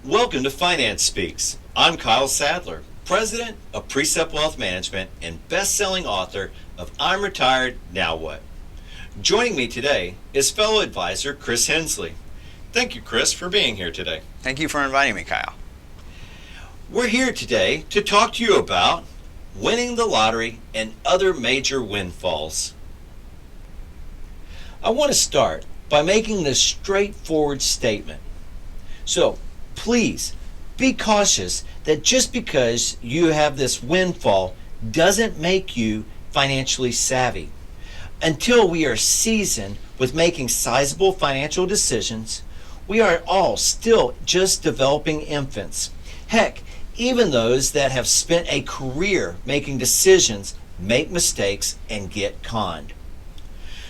Welcome to Finance Speaks. I'm Kyle Sadler, President of Precept Wealth Management and best-selling author of I'm Retired, Now What? Joining me today is fellow advisor Chris Hensley. Thank you, Chris, for being here today. Thank you for inviting me, Kyle. We're here today to talk to you about winning the lottery and other major windfalls. I want to start by making this straightforward statement. So, please be cautious that just because you have this windfall doesn't make you financially savvy. Until we are seasoned with making sizable financial decisions, we are all still just developing infants. Heck, even those that have spent a career making decisions make mistakes and get conned.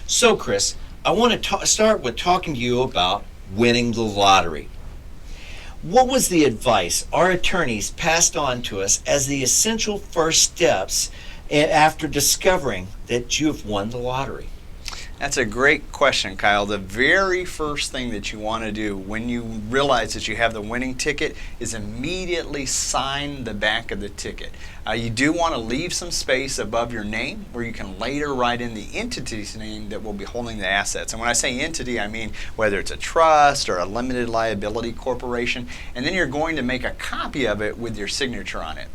So, Chris, I want to start with talking to you about winning the lottery. What was the advice our attorneys passed on to us as the essential first steps after discovering that you have won the lottery? That's a great question, Kyle. The very first thing that you want to do when you realize that you have the winning ticket is immediately sign the back of the ticket. You do want to leave some space above your name where you can later write in the entity's name that will be holding the assets. And when I say entity, I mean whether it's a trust or a limited liability corporation. And then you're going to make a copy of it with your signature on it.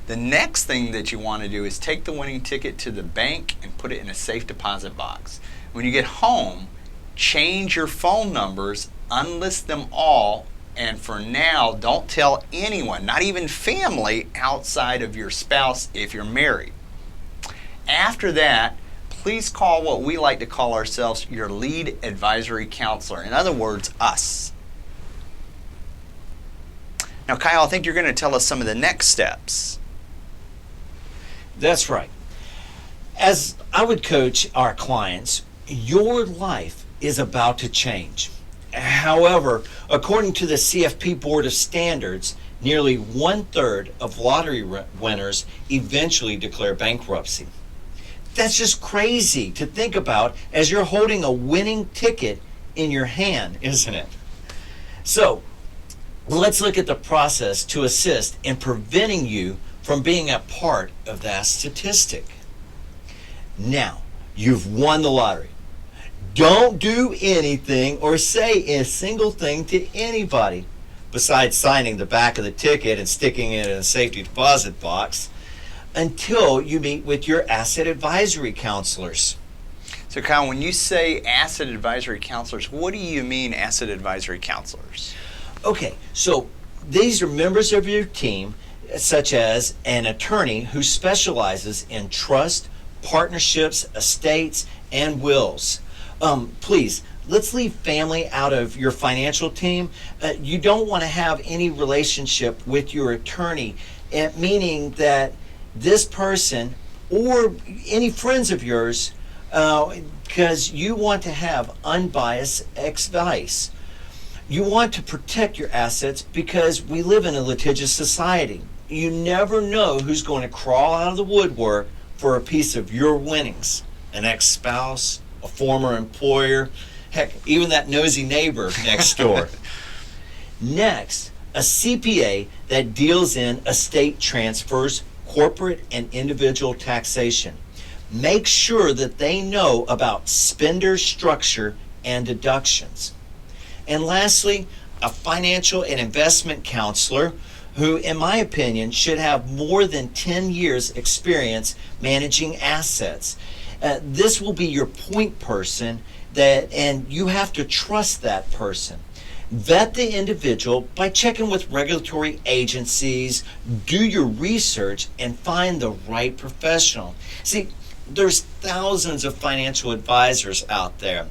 The next thing that you want to do is take the winning ticket to the bank and put it in a safe deposit box. When you get home, change your phone numbers, unlist them all, and for now, don't tell anyone, not even family, outside of your spouse if you're married. After that, please call what we like to call ourselves your lead advisory counselor. In other words, us. Now, Kyle, I think you're going to tell us some of the next steps. That's right. As I would coach our clients, your life is about to change. However, according to the CFP Board of Standards, nearly 1/3 of lottery winners eventually declare bankruptcy. That's just crazy to think about as you're holding a winning ticket in your hand, isn't it? So, let's look at the process to assist in preventing you from being a part of that statistic. Now, you've won the lottery. Don't do anything or say a single thing to anybody besides signing the back of the ticket and sticking it in a safety deposit box until you meet with your asset advisory counselors. So, Kyle, when you say asset advisory counselors, what do you mean asset advisory counselors? Okay, so these are members of your team, such as an attorney who specializes in trust, partnerships, estates, and wills. Please, let's leave family out of your financial team. You don't want to have any relationship with your attorney, meaning that this person or any friends of yours, because you want to have unbiased advice. You want to protect your assets because we live in a litigious society. You never know who's going to crawl out of the woodwork for a piece of your winnings. An ex-spouse, a former employer, heck, even that nosy neighbor next door. Next, a CPA that deals in estate transfers, corporate and individual taxation. Make sure that they know about spender structure and deductions. And lastly, a financial and investment counselor who, in my opinion, should have more than 10 years experience managing assets. This will be your point person, and you have to trust that person. Vet the individual by checking with regulatory agencies, do your research, and find the right professional. See, there's thousands of financial advisors out there,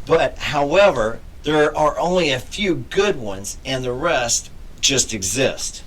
but however, there are only a few good ones and the rest just exist.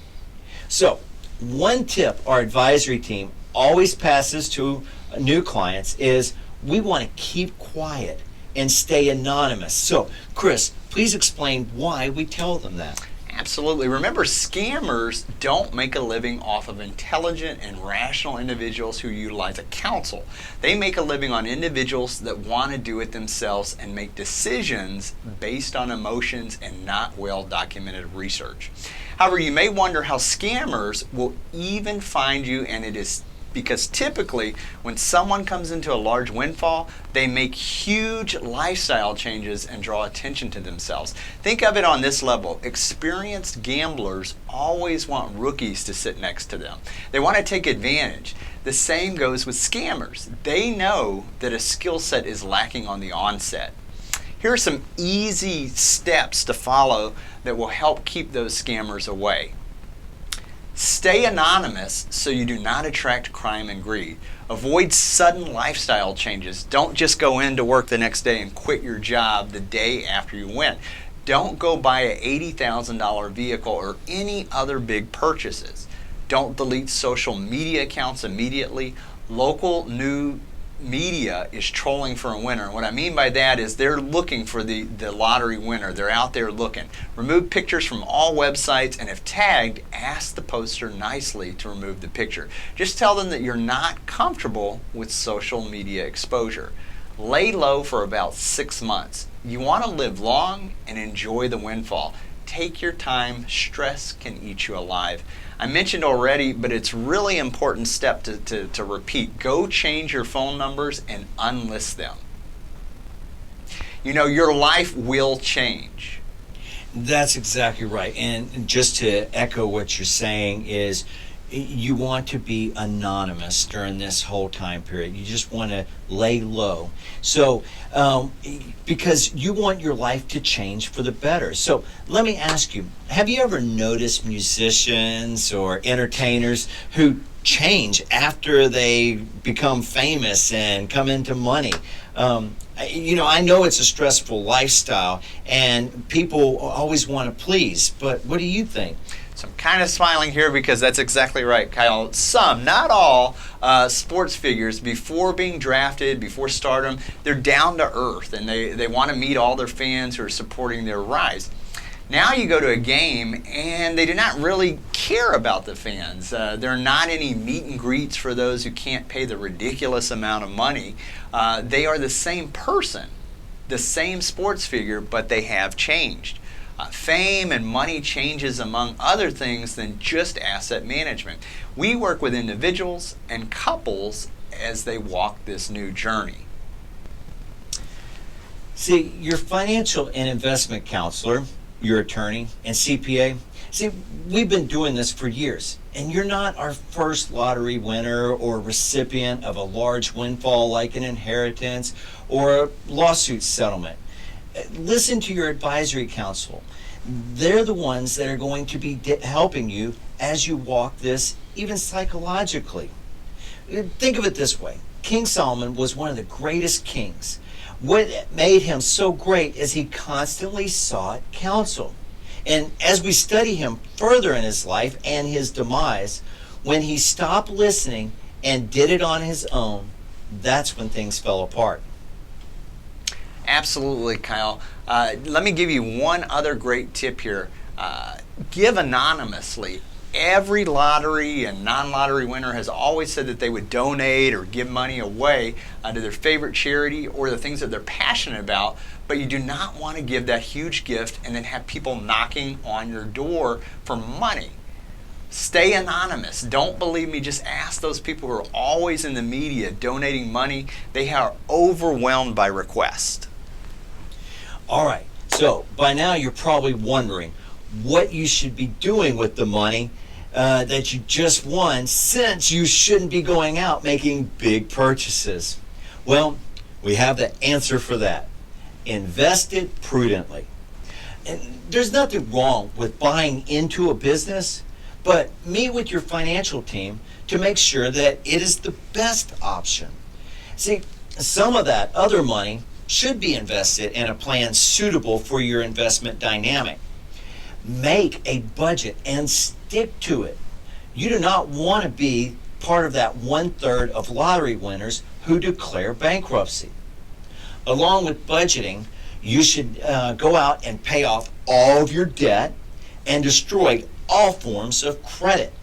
So, one tip our advisory team always passes to new clients is we want to keep quiet and stay anonymous. So, Chris, please explain why we tell them that. Absolutely. Remember, scammers don't make a living off of intelligent and rational individuals who utilize a counsel. They make a living on individuals that want to do it themselves and make decisions based on emotions and not well-documented research. However, you may wonder how scammers will even find you, and it is because typically when someone comes into a large windfall, they make huge lifestyle changes and draw attention to themselves. Think of it on this level. Experienced gamblers always want rookies to sit next to them. They want to take advantage. The same goes with scammers. They know that a skill set is lacking on the onset. Here are some easy steps to follow that will help keep those scammers away. Stay anonymous so you do not attract crime and greed. Avoid sudden lifestyle changes. Don't just go into work the next day and quit your job the day after you win. Don't go buy an $80,000 vehicle or any other big purchases. Don't delete social media accounts immediately. Local new media is trolling for a winner. And what I mean by that is they're looking for the lottery winner. They're out there looking. Remove pictures from all websites, and if tagged, ask the poster nicely to remove the picture. Just tell them that you're not comfortable with social media exposure. Lay low for about 6 months. You want to live long and enjoy the windfall. Take your time. Stress can eat you alive. I mentioned already, but it's really important step to repeat. Go change your phone numbers and unlist them. You know, your life will change. That's exactly right. And just to echo what you're saying is you want to be anonymous during this whole time period. You just want to lay low. So, because you want your life to change for the better. So let me ask you, have you ever noticed musicians or entertainers who change after they become famous and come into money? I know it's a stressful lifestyle and people always want to please, but what do you think? So I'm kind of smiling here because that's exactly right, Kyle. Some, not all, sports figures, before being drafted, before stardom, they're down to earth and they want to meet all their fans who are supporting their rise. Now you go to a game and they do not really care about the fans. There are not any meet and greets for those who can't pay the ridiculous amount of money. They are the same person, the same sports figure, but they have changed. Fame and money changes among other things than just asset management. We work with individuals and couples as they walk this new journey. See, your financial and investment counselor, your attorney, and CPA, we've been doing this for years, and you're not our first lottery winner or recipient of a large windfall like an inheritance or a lawsuit settlement. Listen to your advisory council. They're the ones that are going to be helping you as you walk this, even psychologically. Think of it this way. King Solomon was one of the greatest kings. What made him so great is he constantly sought counsel. And as we study him further in his life and his demise, when he stopped listening and did it on his own, that's when things fell apart. Absolutely, Kyle. Let me give you one other great tip here. Give anonymously. Every lottery and non-lottery winner has always said that they would donate or give money away to their favorite charity or the things that they're passionate about, but you do not want to give that huge gift and then have people knocking on your door for money. Stay anonymous. Don't believe me. Just ask those people who are always in the media donating money. They are overwhelmed by requests. All right, so by now you're probably wondering what you should be doing with the money that you just won, since you shouldn't be going out making big purchases. Well, we have the answer for that. Invest it prudently. And there's nothing wrong with buying into a business, but meet with your financial team to make sure that it is the best option. See, some of that other money should be invested in a plan suitable for your investment dynamic. Make a budget and stick to it. You do not want to be part of that 1/3 of lottery winners who declare bankruptcy. Along with budgeting, you should go out and pay off all of your debt and destroy all forms of credit.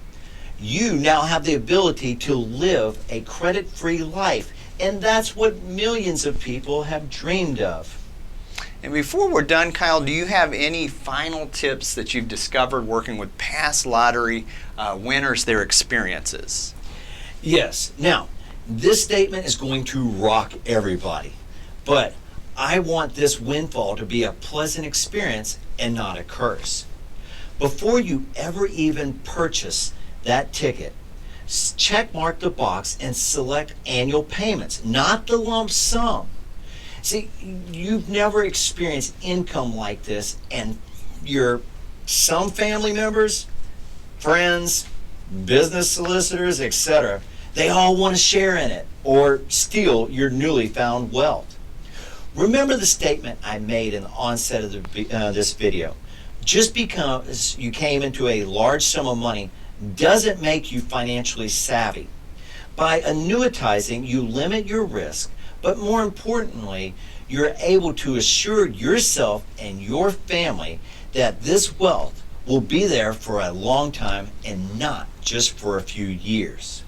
You now have the ability to live a credit-free life, and that's what millions of people have dreamed of. And before we're done, Kyle, do you have any final tips that you've discovered working with past lottery winners, their experiences? Yes. Now, this statement is going to rock everybody, but I want this windfall to be a pleasant experience and not a curse. Before you ever even purchase that ticket, check mark the box and select annual payments, not the lump sum. See, you've never experienced income like this, and some family members, friends, business solicitors, etc., they all want to share in it or steal your newly found wealth. Remember the statement I made in the onset of this video. Just because you came into a large sum of money doesn't make you financially savvy. By annuitizing, you limit your risk, but more importantly, you're able to assure yourself and your family that this wealth will be there for a long time and not just for a few years.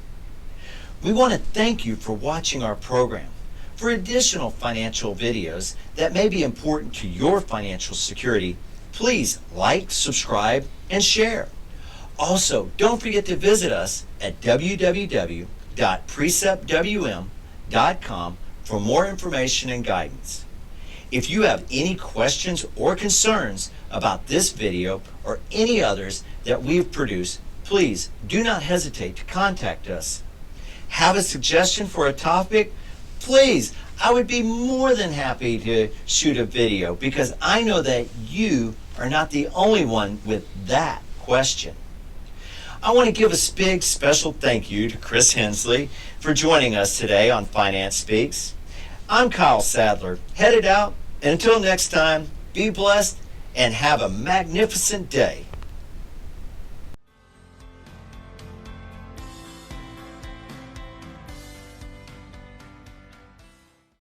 We want to thank you for watching our program. For additional financial videos that may be important to your financial security, please like, subscribe, and share. Also, don't forget to visit us at www.preceptwm.com for more information and guidance. If you have any questions or concerns about this video or any others that we've produced, please do not hesitate to contact us. Have a suggestion for a topic? Please, I would be more than happy to shoot a video because I know that you are not the only one with that question. I want to give a big special thank you to Chris Hensley for joining us today on Finance Speaks. I'm Kyle Sadler, headed out, and until next time, be blessed and have a magnificent day.